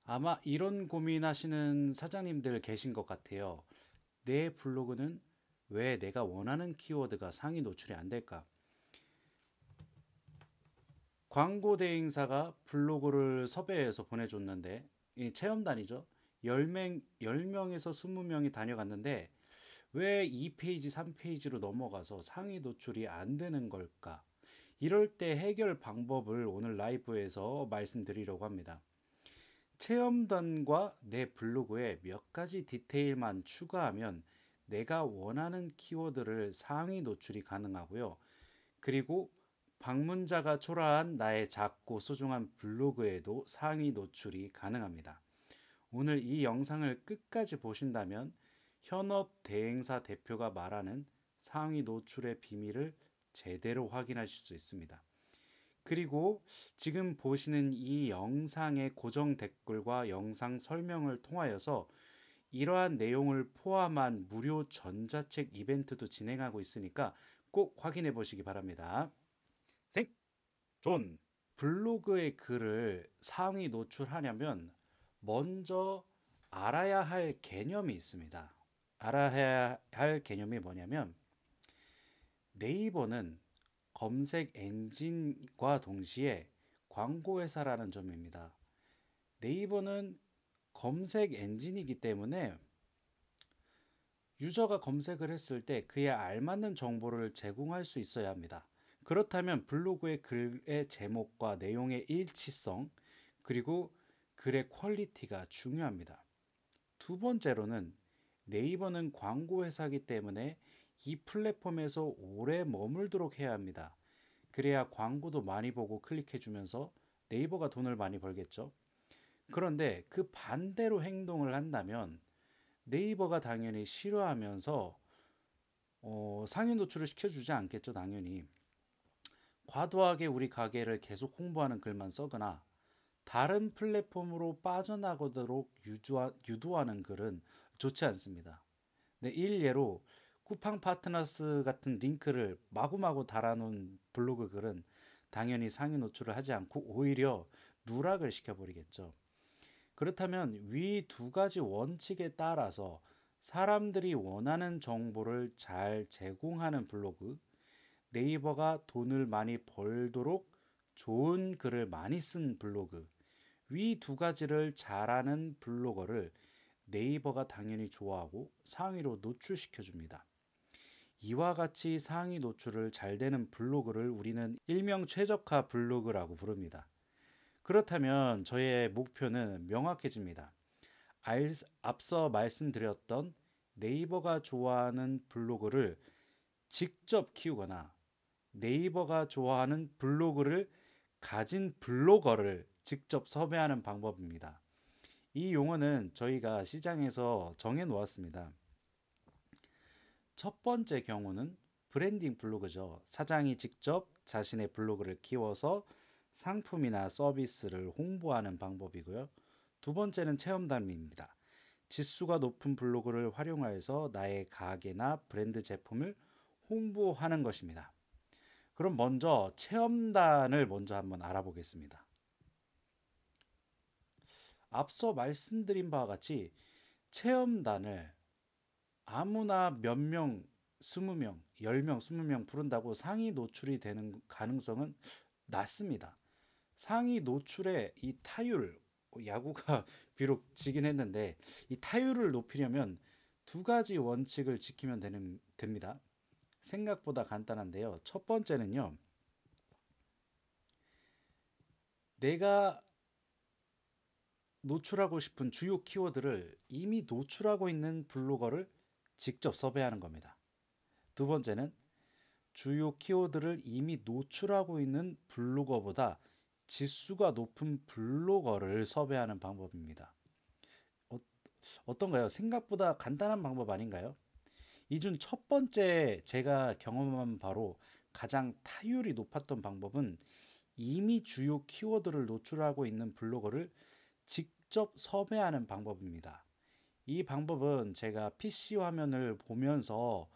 아마 이런 고민하시는 사장님들 계신 것 같아요. 내 블로그는 왜 내가 원하는 키워드가 상위 노출이 안 될까? 광고 대행사가 블로그를 섭외해서 보내줬는데, 이 체험단이죠. 10명에서 20명이 다녀갔는데, 왜 2페이지, 3페이지로 넘어가서 상위 노출이 안 되는 걸까? 이럴 때 해결 방법을 오늘 라이브에서 말씀드리려고 합니다. 체험단과 내 블로그에 몇 가지 디테일만 추가하면 내가 원하는 키워드를 상위 노출이 가능하고요. 그리고 방문자가 초라한 나의 작고 소중한 블로그에도 상위 노출이 가능합니다. 오늘 이 영상을 끝까지 보신다면 현업 대행사 대표가 말하는 상위 노출의 비밀을 제대로 확인하실 수 있습니다. 그리고 지금 보시는 이 영상의 고정 댓글과 영상 설명을 통하여서 이러한 내용을 포함한 무료 전자책 이벤트도 진행하고 있으니까 꼭 확인해 보시기 바랍니다. 생존! 블로그의 글을 상위 노출하려면 먼저 알아야 할 개념이 있습니다. 알아야 할 개념이 뭐냐면 네이버는 검색 엔진과 동시에 광고 회사라는 점입니다. 네이버는 검색 엔진이기 때문에 유저가 검색을 했을 때 그에 알맞는 정보를 제공할 수 있어야 합니다. 그렇다면 블로그의 글의 제목과 내용의 일치성, 그리고 글의 퀄리티가 중요합니다. 두 번째로는 네이버는 광고 회사이기 때문에 이 플랫폼에서 오래 머물도록 해야 합니다. 그래야 광고도 많이 보고 클릭해 주면서 네이버가 돈을 많이 벌겠죠. 그런데 그 반대로 행동을 한다면 네이버가 당연히 싫어하면서 상위 노출을 시켜주지 않겠죠, 당연히. 과도하게 우리 가게를 계속 홍보하는 글만 써거나 다른 플랫폼으로 빠져나가도록 유도하는 글은 좋지 않습니다. 네, 일례로 쿠팡 파트너스 같은 링크를 마구마구 달아놓은 블로그 글은 당연히 상위 노출을 하지 않고 오히려 누락을 시켜버리겠죠. 그렇다면 위 두 가지 원칙에 따라서 사람들이 원하는 정보를 잘 제공하는 블로그, 네이버가 돈을 많이 벌도록 좋은 글을 많이 쓴 블로그, 위 두 가지를 잘하는 블로거를 네이버가 당연히 좋아하고 상위로 노출시켜 줍니다. 이와 같이 상위 노출을 잘 되는 블로그를 우리는 일명 최적화 블로그라고 부릅니다. 그렇다면 저의 목표는 명확해집니다. 앞서 말씀드렸던 네이버가 좋아하는 블로그를 직접 키우거나 네이버가 좋아하는 블로그를 가진 블로거를 직접 섭외하는 방법입니다. 이 용어는 저희가 시장에서 정해 놓았습니다. 첫 번째 경우는 브랜딩 블로그죠. 사장이 직접 자신의 블로그를 키워서 상품이나 서비스를 홍보하는 방법이고요. 두 번째는 체험단입니다. 지수가 높은 블로그를 활용하여서 나의 가게나 브랜드 제품을 홍보하는 것입니다. 그럼 먼저 체험단을 먼저 한번 알아보겠습니다. 앞서 말씀드린 바와 같이 체험단을 아무나 몇 명, 20명, 10명, 20명 부른다고 상위 노출이 되는 가능성은 낮습니다. 상위 노출의 이 타율, 야구가 비록 지긴 했는데 이 타율을 높이려면 두 가지 원칙을 지키면 됩니다. 생각보다 간단한데요. 첫 번째는요. 내가 노출하고 싶은 주요 키워드를 이미 노출하고 있는 블로거를 직접 섭외하는 겁니다. 두 번째는 주요 키워드를 이미 노출하고 있는 블로거보다 지수가 높은 블로거를 섭외하는 방법입니다. 어, 어떤가요? 생각보다 간단한 방법 아닌가요? 이 중 첫 번째 제가 경험한 바로 가장 타율이 높았던 방법은 이미 주요 키워드를 노출하고 있는 블로거를 직접 섭외하는 방법입니다. 이 방법은 제가 PC 화면을 보면서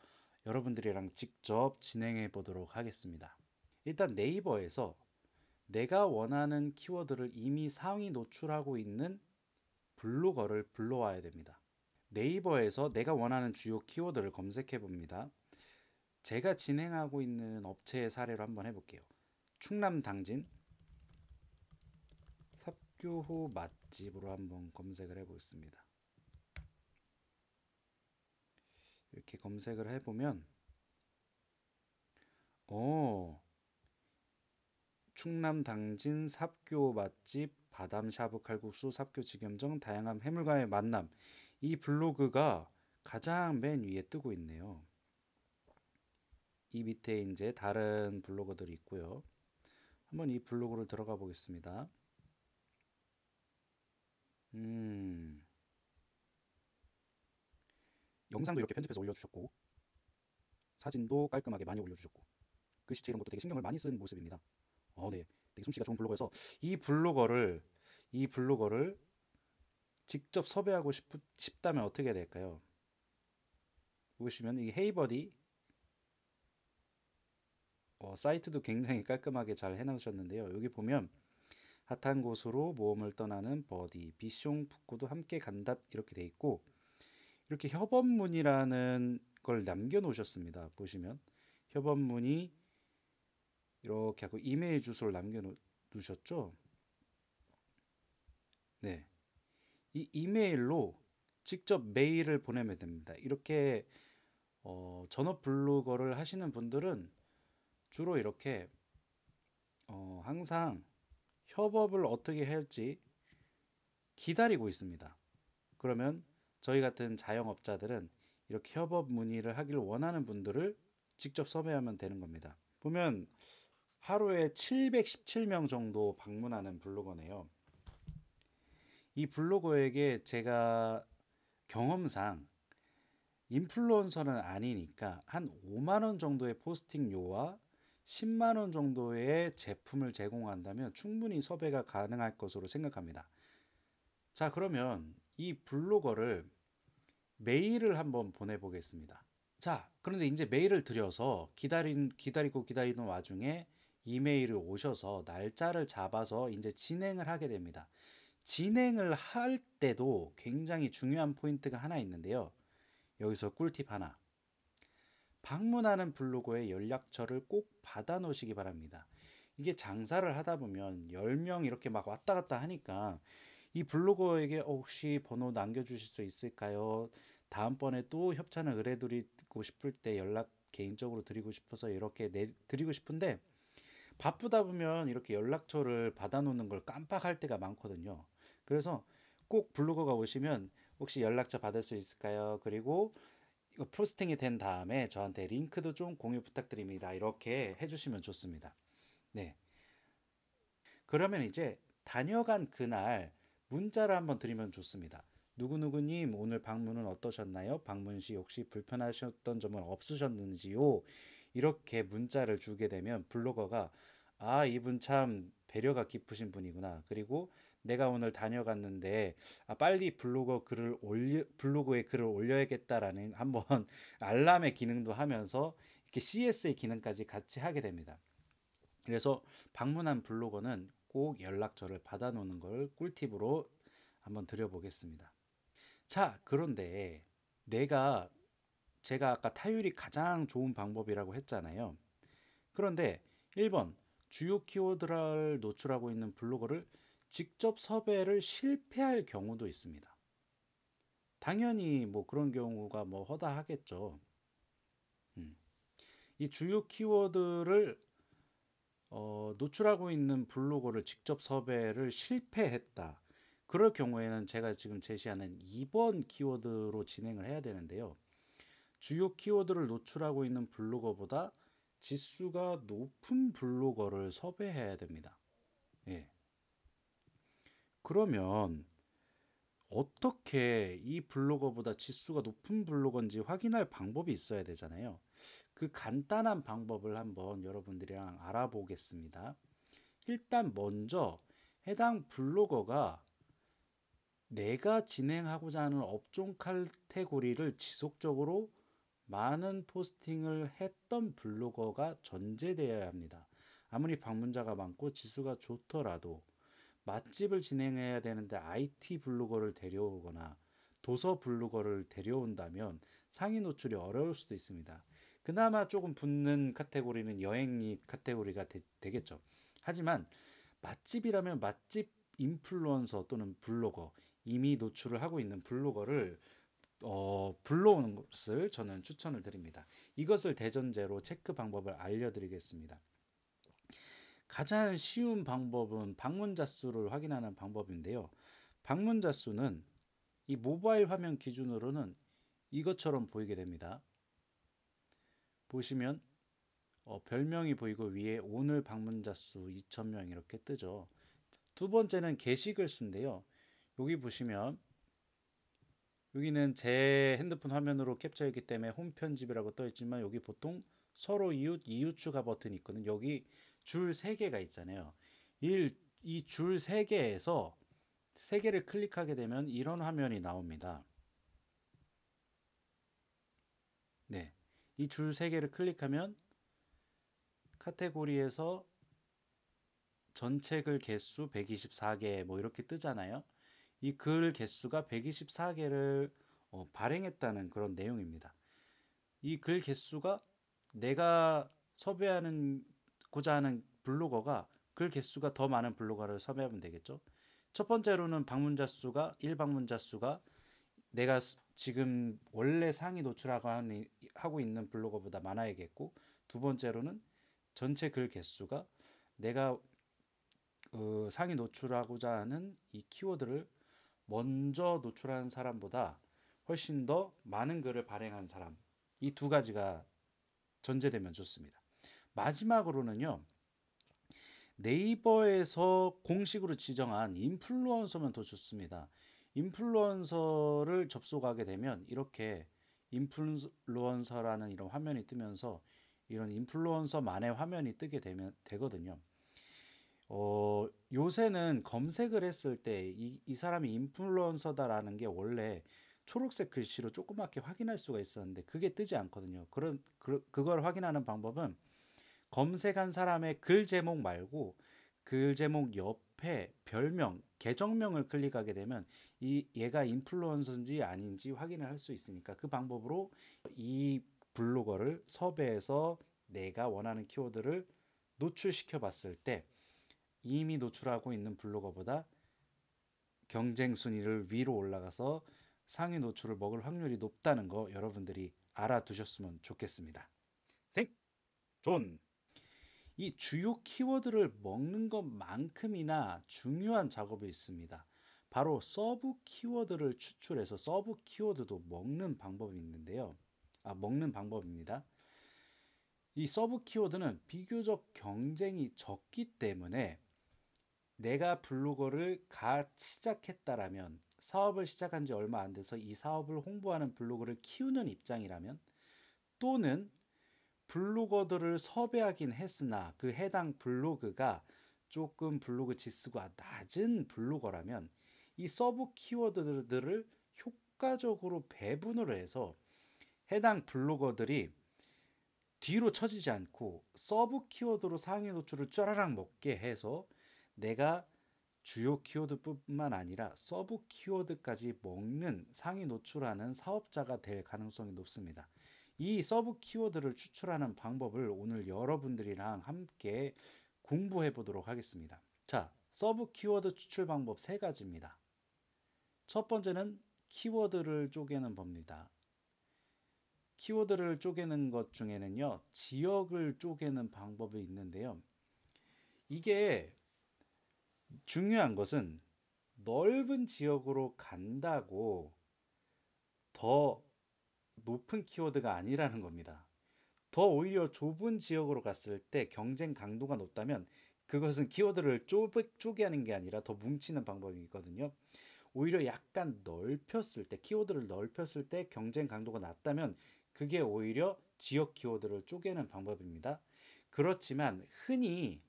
여러분들이랑 직접 진행해 보도록 하겠습니다. 일단 네이버에서 내가 원하는 키워드를 이미 상위 노출하고 있는 블로거를 불러와야 됩니다. 네이버에서 내가 원하는 주요 키워드를 검색해 봅니다. 제가 진행하고 있는 업체의 사례로 한번 해볼게요. 충남 당진 삽교호 맛집으로 한번 검색을 해보겠습니다. 이렇게 검색을 해보면 충남 당진 삽교 맛집 바담 샤브 칼국수 삽교 직염정 다양한 해물과의 만남, 이 블로그가 가장 맨 위에 뜨고 있네요. 이 밑에 이제 다른 블로거들이 있고요. 한번 이 블로그를 들어가 보겠습니다. 영상도 이렇게 편집해서 올려주셨고 사진도 깔끔하게 많이 올려주셨고 글씨체 이런 것도 되게 신경을 많이 쓴 모습입니다. 네, 되게 솜씨가 좋은 블로거여서 이 블로거를 직접 섭외하고 싶다면 어떻게 해야 될까요? 보시면 이 헤이버디 사이트도 굉장히 깔끔하게 잘 해놓으셨는데요. 여기 보면 핫한 곳으로 모험을 떠나는 버디, 비숑 북구도 함께 간다 이렇게 돼 있고 이렇게 협업문이라는 걸 남겨놓으셨습니다. 보시면 협업문이 이렇게 하고 이메일 주소를 남겨놓으셨죠. 네, 이 이메일로 직접 메일을 보내면 됩니다. 이렇게 전업 블로거를 하시는 분들은 주로 이렇게 항상 협업을 어떻게 할지 기다리고 있습니다. 그러면 저희 같은 자영업자들은 이렇게 협업 문의를 하기를 원하는 분들을 직접 섭외하면 되는 겁니다. 보면 하루에 717명 정도 방문하는 블로거네요. 이 블로거에게 제가 경험상 인플루언서는 아니니까 한 5만 원 정도의 포스팅료와 10만 원 정도의 제품을 제공한다면 충분히 섭외가 가능할 것으로 생각합니다. 자, 그러면 이 블로거를 메일을 한번 보내보겠습니다. 자, 그런데 이제 메일을 드려서 기다리는 와중에 이메일이 오셔서 날짜를 잡아서 이제 진행을 하게 됩니다. 진행을 할 때도 굉장히 중요한 포인트가 하나 있는데요. 여기서 꿀팁 하나. 방문하는 블로거의 연락처를 꼭 받아 놓으시기 바랍니다. 이게 장사를 하다 보면 10명 이렇게 막 왔다 갔다 하니까 이 블로거에게 혹시 번호 남겨주실 수 있을까요? 다음번에 또 협찬을 의뢰드리고 싶을 때 연락 개인적으로 드리고 싶어서 이렇게 드리고 싶은데 바쁘다 보면 이렇게 연락처를 받아놓는 걸 깜빡할 때가 많거든요. 그래서 꼭 블로거가 오시면 혹시 연락처 받을 수 있을까요? 그리고 이거 포스팅이 된 다음에 저한테 링크도 좀 공유 부탁드립니다. 이렇게 해주시면 좋습니다. 네. 그러면 이제 다녀간 그날 문자를 한번 드리면 좋습니다. 누구누구님 오늘 방문은 어떠셨나요? 방문 시 혹시 불편하셨던 점은 없으셨는지요? 이렇게 문자를 주게 되면 블로거가 이분 참 배려가 깊으신 분이구나. 그리고 내가 오늘 다녀갔는데 빨리 블로그에 글을 올려야겠다라는 한번 알람의 기능도 하면서 이렇게 CS의 기능까지 같이 하게 됩니다. 그래서 방문한 블로거는 꼭 연락처를 받아놓는 걸 꿀팁으로 한번 드려보겠습니다. 자, 그런데 제가 아까 타율이 가장 좋은 방법이라고 했잖아요. 그런데 1번 주요 키워드를 노출하고 있는 블로거를 직접 섭외를 실패할 경우도 있습니다. 당연히 뭐 그런 경우가 뭐 허다하겠죠. 이 주요 키워드를 노출하고 있는 블로거를 직접 섭외를 실패했다. 그럴 경우에는 제가 지금 제시하는 2번 키워드로 진행을 해야 되는데요. 주요 키워드를 노출하고 있는 블로거보다 지수가 높은 블로거를 섭외해야 됩니다. 예. 그러면 어떻게 이 블로거보다 지수가 높은 블로거인지 확인할 방법이 있어야 되잖아요. 그 간단한 방법을 한번 여러분들이랑 알아보겠습니다. 일단 먼저 해당 블로거가 내가 진행하고자 하는 업종 카테고리를 지속적으로 많은 포스팅을 했던 블로거가 전제되어야 합니다. 아무리 방문자가 많고 지수가 좋더라도 맛집을 진행해야 되는데 IT 블로거를 데려오거나 도서 블로거를 데려온다면 상위 노출이 어려울 수도 있습니다. 그나마 조금 붙는 카테고리는 여행이 카테고리가 되겠죠. 하지만 맛집이라면 맛집 인플루언서 또는 블로거, 이미 노출을 하고 있는 블로거를 불러오는 것을 저는 추천을 드립니다. 이것을 대전제로 체크 방법을 알려드리겠습니다. 가장 쉬운 방법은 방문자 수를 확인하는 방법인데요. 방문자 수는 이 모바일 화면 기준으로는 이것처럼 보이게 됩니다. 보시면 별명이 보이고 위에 오늘 방문자 수 2,000명 이렇게 뜨죠. 두 번째는 게시글 수인데요. 여기 보시면 여기는 제 핸드폰 화면으로 캡처했기 때문에 홈 편집이라고 떠 있지만 여기 보통 서로 이웃 추가 버튼이 있거든요. 여기 줄 3개가 있잖아요. 이 줄 3개에서 3개를 클릭하게 되면 이런 화면이 나옵니다. 네. 이 줄 3개를 클릭하면 카테고리에서 전체 글 개수 124개 뭐 이렇게 뜨잖아요. 이 글 개수가 124개를 발행했다는 그런 내용입니다. 이 글 개수가 내가 섭외하고자 하는 블로거가 글 개수가 더 많은 블로거를 섭외하면 되겠죠. 첫 번째로는 방문자 수가 1방문자 수가 내가 지금 원래 상위 노출하고 있는 블로거보다 많아야겠고, 두 번째로는 전체 글 개수가 내가 상위 노출하고자 하는 이 키워드를 먼저 노출한 사람보다 훨씬 더 많은 글을 발행한 사람, 이 두 가지가 전제되면 좋습니다. 마지막으로는요, 네이버에서 공식으로 지정한 인플루언서면 더 좋습니다. 인플루언서를 접속하게 되면 이렇게 인플루언서라는 이런 화면이 뜨면서 이런 인플루언서만의 화면이 뜨게 되거든요. 요새는 검색을 했을 때 이 사람이 인플루언서다라는 게 원래 초록색 글씨로 조그맣게 확인할 수가 있었는데 그게 뜨지 않거든요. 그걸 확인하는 방법은 검색한 사람의 글 제목 말고 글 제목 옆에 별명, 계정명을 클릭하게 되면 얘가 인플루언서인지 아닌지 확인을 할 수 있으니까 그 방법으로 이 블로거를 섭외해서 내가 원하는 키워드를 노출시켜 봤을 때 이미 노출하고 있는 블로거보다 경쟁 순위를 위로 올라가서 상위 노출을 먹을 확률이 높다는 거 여러분들이 알아두셨으면 좋겠습니다. 생존! 이 주요 키워드를 먹는 것만큼이나 중요한 작업이 있습니다. 바로 서브 키워드를 추출해서 서브 키워드도 먹는 방법이 있는데요. 먹는 방법입니다. 이 서브 키워드는 비교적 경쟁이 적기 때문에 내가 블로거를 시작했다라면, 사업을 시작한 지 얼마 안 돼서 이 사업을 홍보하는 블로거를 키우는 입장이라면, 또는 블로거들을 섭외하긴 했으나 그 해당 블로그가 조금 블로그 지수가 낮은 블로거라면 이 서브 키워드들을 효과적으로 배분을 해서 해당 블로거들이 뒤로 처지지 않고 서브 키워드로 상위 노출을 쫘라락 먹게 해서 내가 주요 키워드뿐만 아니라 서브 키워드까지 먹는 상위 노출하는 사업자가 될 가능성이 높습니다. 이 서브 키워드를 추출하는 방법을 오늘 여러분들이랑 함께 공부해 보도록 하겠습니다. 자, 서브 키워드 추출 방법 3가지입니다. 첫 번째는 키워드를 쪼개는 법입니다. 키워드를 쪼개는 것 중에는요, 지역을 쪼개는 방법이 있는데요. 이게 중요한 것은 넓은 지역으로 간다고 더 높은 키워드가 아니라는 겁니다. 더 오히려 좁은 지역으로 갔을 때 경쟁 강도가 높다면 그것은 키워드를 쪼개는 게 아니라 더 뭉치는 방법이거든요. 오히려 약간 넓혔을 때, 키워드를 넓혔을 때 경쟁 강도가 낮다면 그게 오히려 지역 키워드를 쪼개는 방법입니다. 그렇지만 흔히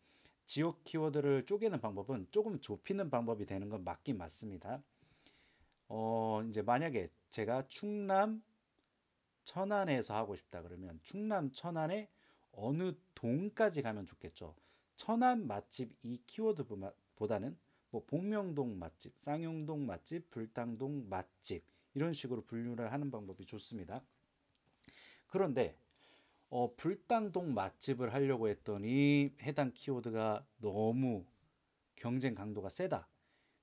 지역 키워드를 쪼개는 방법은 조금 좁히는 방법이 되는 건 맞긴 맞습니다. 이제 만약에 제가 충남 천안에서 하고 싶다 그러면 충남 천안에 어느 동까지 가면 좋겠죠. 천안 맛집 이 키워드보다는 뭐 복명동 맛집, 쌍용동 맛집, 불당동 맛집 이런 식으로 분류를 하는 방법이 좋습니다. 그런데 불당동 맛집을 하려고 했더니 해당 키워드가 너무 경쟁 강도가 세다.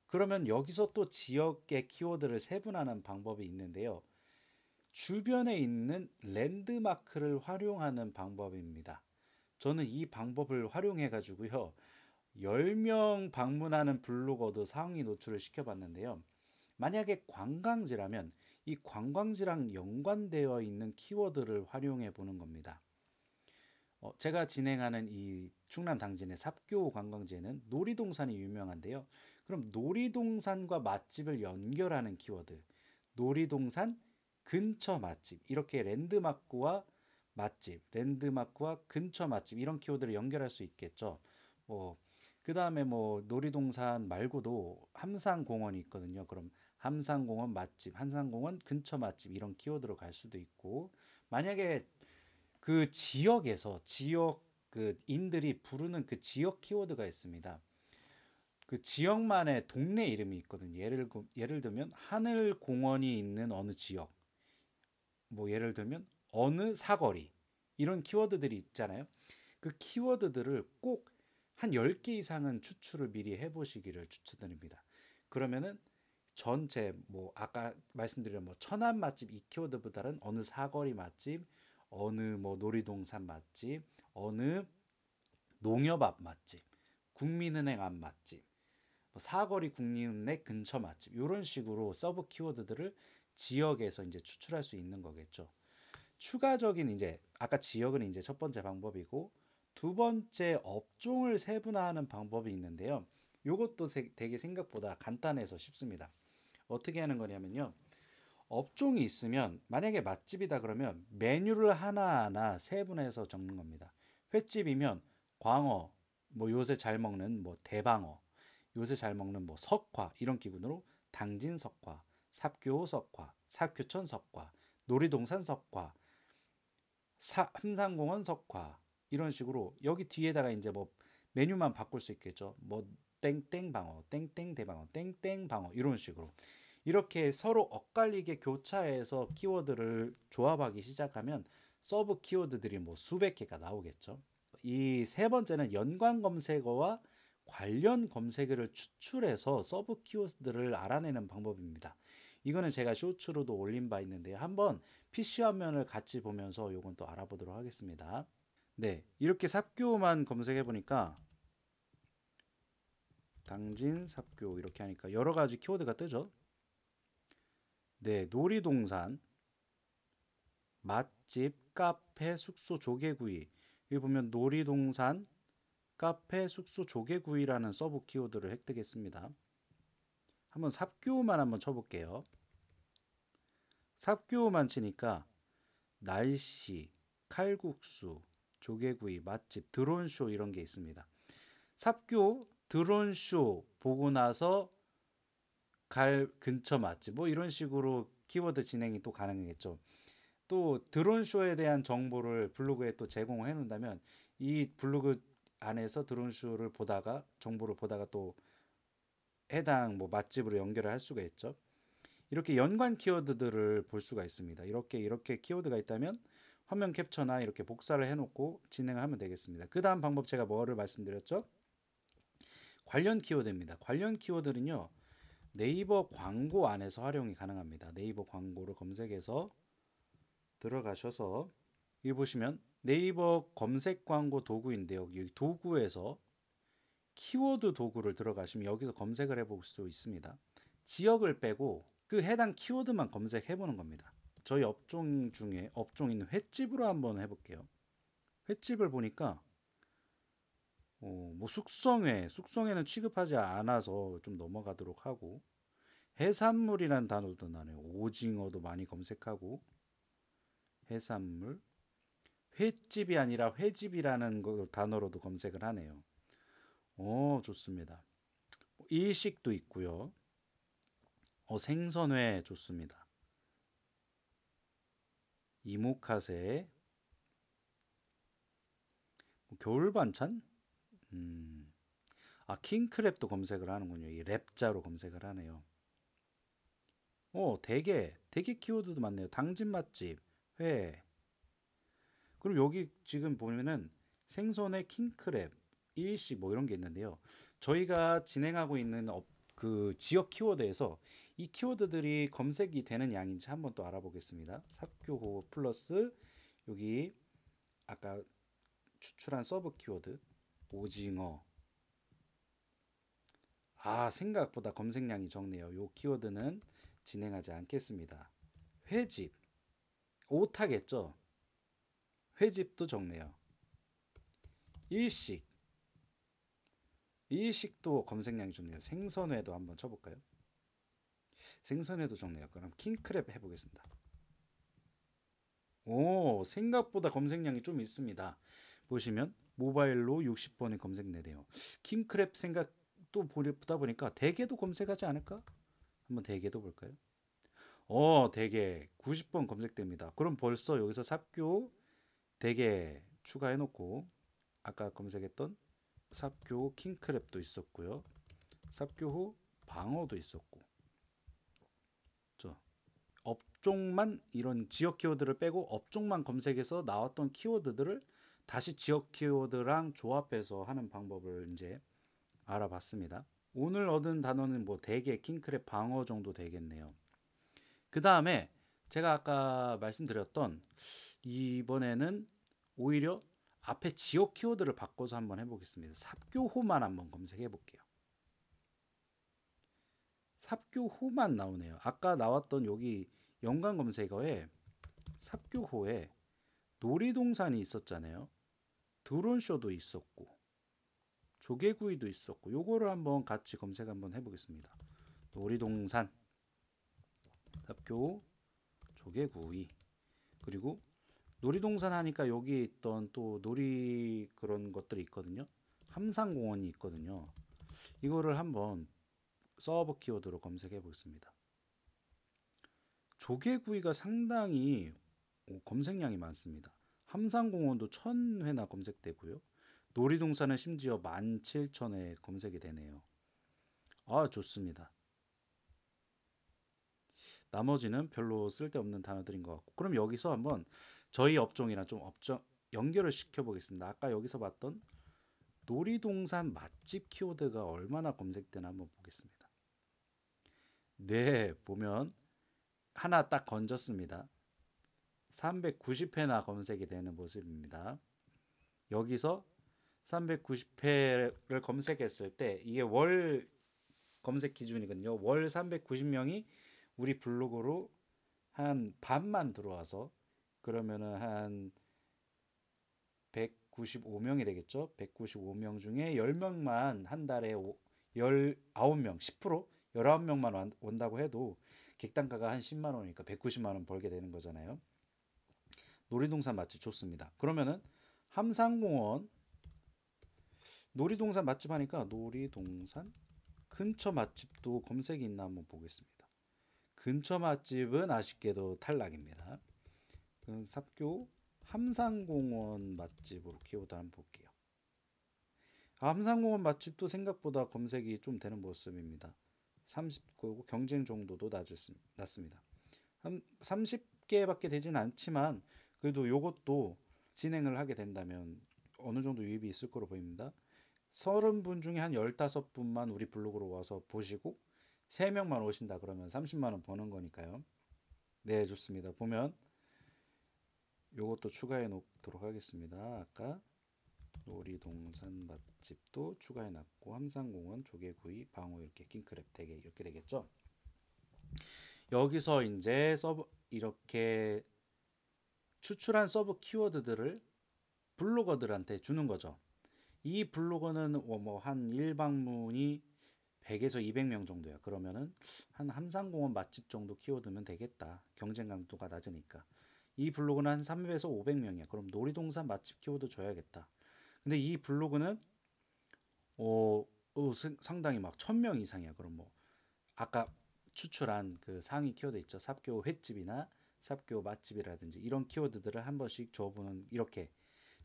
그러면 여기서 또 지역의 키워드를 세분화하는 방법이 있는데요. 주변에 있는 랜드마크를 활용하는 방법입니다. 저는 이 방법을 활용해 가지고요. 10명 방문하는 블로거도 상위 노출을 시켜봤는데요. 만약에 관광지라면 이 관광지랑 연관되어 있는 키워드를 활용해 보는 겁니다. 제가 진행하는 이 충남 당진의 삽교 관광지에는 놀이동산이 유명한데요. 그럼 놀이동산과 맛집을 연결하는 키워드, 놀이동산 근처 맛집, 이렇게 랜드마크와 맛집, 랜드마크와 근처 맛집 이런 키워드를 연결할 수 있겠죠. 그 다음에 놀이동산 말고도 함상공원이 있거든요. 그럼 함상공원 맛집, 함상공원 근처 맛집 이런 키워드로 갈 수도 있고, 만약에 그 지역에서 지역 그 인들이 부르는 그 지역 키워드가 있습니다. 그 지역만의 동네 이름이 있거든요. 예를 들면 하늘공원이 있는 어느 지역, 예를 들면 어느 사거리 이런 키워드들이 있잖아요. 그 키워드들을 꼭 한 10개 이상은 추출을 미리 해보시기를 추천드립니다. 그러면은 전체 아까 말씀드린 천안 맛집 이 키워드보다는 어느 사거리 맛집, 어느 놀이동산 맛집, 어느 농협 앞 맛집, 국민은행 앞 맛집, 사거리 국민은행 근처 맛집 이런 식으로 서브 키워드들을 지역에서 이제 추출할 수 있는 거겠죠. 추가적인 이제 아까 지역은 이제 첫 번째 방법이고, 두 번째 업종을 세분화하는 방법이 있는데요. 이것도 되게 생각보다 간단해서 쉽습니다. 어떻게 하는 거냐면요. 업종이 있으면 만약에 맛집이다 그러면 메뉴를 하나하나 세분해서 적는 겁니다. 횟집이면 광어, 요새 잘 먹는 대방어, 요새 잘 먹는 석화 이런 기준으로 당진 석화, 삽교 석화, 삽교천 석화, 놀이동산 석화, 함상공원 석화 이런 식으로 여기 뒤에다가 이제 메뉴만 바꿀 수 있겠죠. 땡땡 방어, 땡땡 대방어, 땡땡 방어 이런 식으로 이렇게 서로 엇갈리게 교차해서 키워드를 조합하기 시작하면 서브 키워드들이 수백 개가 나오겠죠. 이 세 번째는 연관 검색어와 관련 검색어를 추출해서 서브 키워드를 알아내는 방법입니다. 이거는 제가 쇼츠로도 올린 바 있는데 한번 PC 화면을 같이 보면서 요건 또 알아보도록 하겠습니다. 네, 이렇게 삽교만 검색해 보니까 당진 삽교 이렇게 하니까 여러 가지 키워드가 뜨죠. 네, 놀이동산, 맛집, 카페, 숙소, 조개구이. 여기 보면 놀이동산, 카페, 숙소, 조개구이라는 서브 키워드를 획득했습니다. 한번 삽교만 한번 쳐볼게요. 삽교만 치니까 날씨, 칼국수, 조개구이, 맛집, 드론쇼 이런 게 있습니다. 삽교, 드론쇼 보고 나서 갈 근처 맛집 이런 식으로 키워드 진행이 또 가능하겠죠. 또 드론쇼에 대한 정보를 블로그에 또 제공해 놓는다면 이 블로그 안에서 드론쇼를 보다가 정보를 보다가 또 해당 맛집으로 연결을 할 수가 있죠. 이렇게 연관 키워드들을 볼 수가 있습니다. 이렇게 키워드가 있다면 화면 캡처나 이렇게 복사를 해놓고 진행하면 되겠습니다. 그 다음 방법 제가 뭐를 말씀드렸죠? 관련 키워드입니다. 관련 키워드는요. 네이버 광고 안에서 활용이 가능합니다. 네이버 광고를 검색해서 들어가셔서 여기 보시면 네이버 검색 광고 도구인데요. 여기 도구에서 키워드 도구를 들어가시면 여기서 검색을 해볼 수 있습니다. 지역을 빼고 그 해당 키워드만 검색해 보는 겁니다. 저희 업종 중에 업종 있는 횟집으로 한번 해볼게요. 횟집을 보니까 숙성회는 취급하지 않아서 좀 넘어가도록 하고, 해산물이라는 단어도 나네요. 오징어도 많이 검색하고, 해산물, 횟집이 아니라 회집이라는 단어로도 검색을 하네요. 좋습니다. 일식도 있고요. 생선회 좋습니다. 이모카세, 겨울 반찬? 아, 킹크랩도 검색을 하는군요. 이 랩자로 검색을 하네요. 대게 키워드도 많네요. 당진 맛집, 회. 그럼 여기 지금 보면은 생선의 킹크랩, 일식 뭐 이런 게 있는데요. 저희가 진행하고 있는 그 지역 키워드에서 이 키워드들이 검색이 되는 양인지 한번 또 알아보겠습니다. 삽교호 플러스 여기 아까 추출한 서브 키워드 오징어. 아, 생각보다 검색량이 적네요. 요 키워드는 진행하지 않겠습니다. 회집, 오타겠죠? 회집도 적네요. 일식, 일식도 검색량이 좋네요. 생선회도 한번 쳐볼까요? 생선회도 적네요. 그럼 킹크랩 해보겠습니다. 오, 생각보다 검색량이 좀 있습니다. 보시면 모바일로 60번이 검색되네요. 킹크랩 생각 또 보다 보니까 대게도 검색하지 않을까? 한번 대게도 볼까요? 대게 90번 검색됩니다. 그럼 벌써 여기서 삽교 대게 추가해 놓고 아까 검색했던 삽교 킹크랩도 있었고요. 삽교 후 방어도 있었고. 저 업종만 이런 지역 키워드를 빼고 업종만 검색해서 나왔던 키워드들을 다시 지역 키워드랑 조합해서 하는 방법을 이제 알아봤습니다. 오늘 얻은 단어는 뭐 대게, 킹크랩, 방어 정도 되겠네요. 그 다음에 제가 아까 말씀드렸던 이번에는 오히려 앞에 지역 키워드를 바꿔서 한번 해보겠습니다. 삽교호만 한번 검색해 볼게요. 삽교호만 나오네요. 아까 나왔던 여기 연관 검색어에 삽교호에 놀이동산이 있었잖아요. 드론쇼도 있었고 조개구이도 있었고 요거를 한번 같이 검색 한번 해보겠습니다. 놀이동산, 삽교, 조개구이. 그리고 놀이동산 하니까 여기 있던 또 놀이 그런 것들이 있거든요. 함상공원이 있거든요. 이거를 한번 서브 키워드로 검색해 보겠습니다. 조개구이가 상당히 검색량이 많습니다. 함상공원도 1000회나 검색되고요. 놀이동산은 심지어 17,000회 검색이 되네요. 아, 좋습니다. 나머지는 별로 쓸데없는 단어들인 것 같고. 그럼 여기서 한번 저희 업종이랑 좀 연결을 시켜보겠습니다. 아까 여기서 봤던 놀이동산 맛집 키워드가 얼마나 검색되나 한번 보겠습니다. 네, 보면 하나 딱 건졌습니다. 390회나 검색이 되는 모습입니다. 여기서 390회를 검색했을 때 이게 월 검색 기준이거든요. 월 390명이 우리 블로그로 한 반만 들어와서 그러면은 한 195명이 되겠죠. 195명 중에 10명만 한 달에 19명, 10%? 19명만 온다고 해도 객단가가 한 10만 원이니까 190만 원 벌게 되는 거잖아요. 놀이동산 맛집 좋습니다. 그러면은 함상공원 놀이동산 맛집 하니까 놀이동산 근처 맛집도 검색이 있나 한번 보겠습니다. 근처 맛집은 아쉽게도 탈락입니다. 그럼 삽교 함상공원 맛집으로 키워드 한번 볼게요. 함상공원 맛집도 생각보다 검색이 좀 되는 모습입니다. 30, 경쟁 정도도 낮습니다. 한 30개밖에 되진 않지만 그래도 이것도 진행을 하게 된다면 어느 정도 유입이 있을 거로 보입니다. 30분 중에 한 15분만 우리 블로그로 와서 보시고 3명만 오신다 그러면 30만 원 버는 거니까요. 네, 좋습니다. 보면 요것도 추가해 놓도록 하겠습니다. 아까 놀이동산 맛집도 추가해 놨고 함상공원 조개구이 방어 이렇게 킹크랩 대게 이렇게 되겠죠. 여기서 이제 이렇게 추출한 서브 키워드들을 블로거들한테 주는 거죠. 이 블로거는 뭐한 일방문이 100에서 200명 정도야. 그러면은 한 함상공원 맛집 정도 키워드면 되겠다. 경쟁 강도가 낮으니까. 이 블로그는 한 300에서 500명이야. 그럼 놀이동산 맛집 키워드 줘야겠다. 근데 이 블로그는 상당히 막 1000명 이상이야. 그럼 뭐 아까 추출한 그 상위 키워드 있죠. 삽교 횟집이나 삽교 맛집이라든지 이런 키워드들을 한 번씩 줘보는 이렇게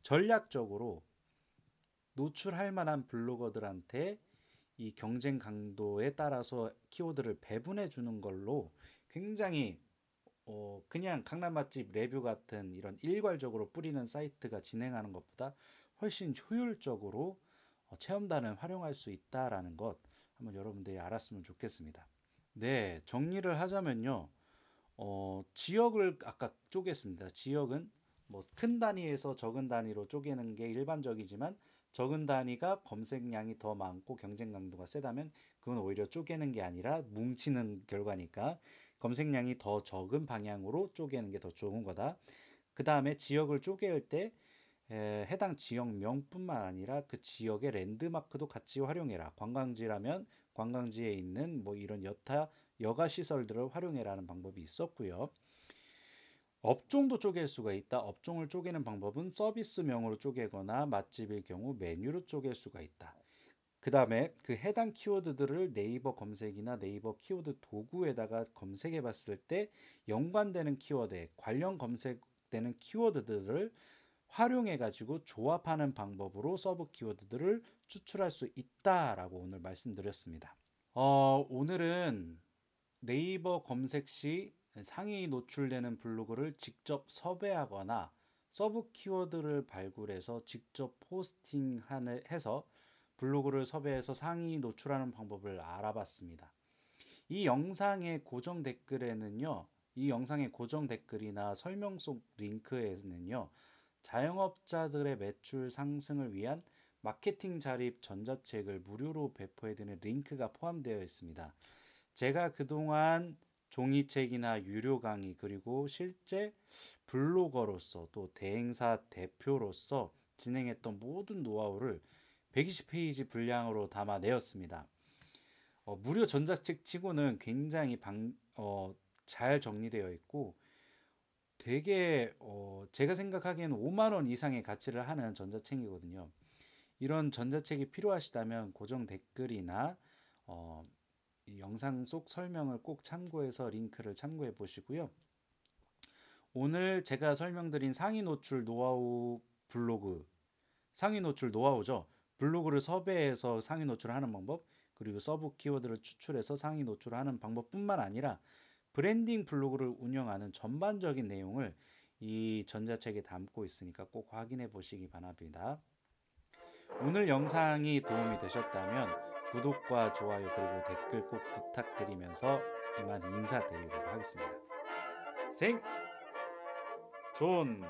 전략적으로 노출할 만한 블로거들한테 이 경쟁 강도에 따라서 키워드를 배분해 주는 걸로 굉장히 그냥 강남 맛집 레뷰 같은 이런 일괄적으로 뿌리는 사이트가 진행하는 것보다 훨씬 효율적으로 체험단을 활용할 수 있다라는 것 한번 여러분들이 알았으면 좋겠습니다. 네, 정리를 하자면요. 지역을 아까 쪼갰습니다. 지역은 뭐 큰 단위에서 적은 단위로 쪼개는 게 일반적이지만 적은 단위가 검색량이 더 많고 경쟁 강도가 세다면 그건 오히려 쪼개는 게 아니라 뭉치는 결과니까 검색량이 더 적은 방향으로 쪼개는 게 더 좋은 거다. 그 다음에 지역을 쪼갤 때 해당 지역명뿐만 아니라 그 지역의 랜드마크도 같이 활용해라. 관광지라면 관광지에 있는 뭐 이런 여타 여가 시설들을 활용해라는 방법이 있었고요. 업종도 쪼갤 수가 있다. 업종을 쪼개는 방법은 서비스명으로 쪼개거나 맛집일 경우 메뉴로 쪼갤 수가 있다. 그 다음에 그 해당 키워드들을 네이버 검색이나 네이버 키워드 도구에다가 검색해 봤을 때 연관되는 키워드에 관련 검색되는 키워드들을 활용해 가지고 조합하는 방법으로 서브 키워드들을 추출할 수 있다라고 오늘 말씀드렸습니다. 오늘은 네이버 검색 시 상위 노출되는 블로그를 직접 섭외하거나 서브 키워드를 발굴해서 직접 포스팅해서 블로그를 섭외해서 상위 노출하는 방법을 알아봤습니다. 이 영상의 고정 댓글에는요, 이 영상의 고정 댓글이나 설명 속 링크에는요, 자영업자들의 매출 상승을 위한 마케팅 자립 전자책을 무료로 배포해드리는 링크가 포함되어 있습니다. 제가 그동안 종이책이나 유료 강의 그리고 실제 블로거로서 또 대행사 대표로서 진행했던 모든 노하우를 120페이지 분량으로 담아내었습니다. 무료 전자책 치고는 굉장히 잘 정리되어 있고 되게 제가 생각하기에는 5만 원 이상의 가치를 하는 전자책이거든요. 이런 전자책이 필요하시다면 고정 댓글이나 이 영상 속 설명을 꼭 참고해서 링크를 참고해 보시고요. 오늘 제가 설명드린 상위 노출 노하우 블로그, 상위 노출 노하우죠. 블로그를 섭외해서 상위 노출을 하는 방법, 그리고 서브 키워드를 추출해서 상위 노출을 하는 방법뿐만 아니라 브랜딩 블로그를 운영하는 전반적인 내용을 이 전자책에 담고 있으니까 꼭 확인해 보시기 바랍니다. 오늘 영상이 도움이 되셨다면 구독과 좋아요 그리고 댓글 꼭 부탁드리면서 이만 인사드리도록 하겠습니다. 생존!